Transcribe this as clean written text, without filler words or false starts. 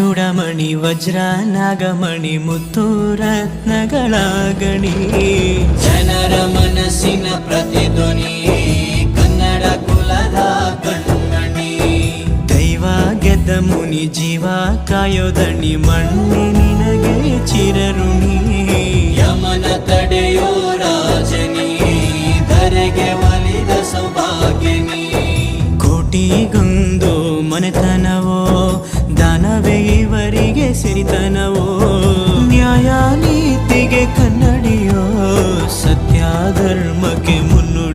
ಚೂಡಮಣಿ ವಜ್ರ ನಾಗಮಣಿ ಮುತ್ತು ರತ್ನಗಳ ಗಣಿ, ಜನರ ಮನಸ್ಸಿನ ಪ್ರತಿಧ್ವನಿ ಕನ್ನಡ ಕುಲದ ಕಣ್ಮಣಿ. ದೈವ ಗೆದ್ದ ಮುನಿ ಜೀವ ಕಾಯೋದಣಿ ಮಣ್ಣಿ ನಿನಗೆ ಚಿರಋಣಿ. ಯಮನ ತಡೆಯೋ ರಾಜನಿ ಧರೆಗೆ ಒಲಿದ ಸೌಭಾಗ್ಯನಿ. ಕೋಟಿಗೊಂದು ಮನೆತನವೋ ದಾನವೇ ಇವರಿಗೆ ಸಿರಿತನವೋ, ನ್ಯಾಯ ನೀತಿಗೆ ಕನ್ನಡಿಯೋ ಸತ್ಯ ಧರ್ಮಕ್ಕೆ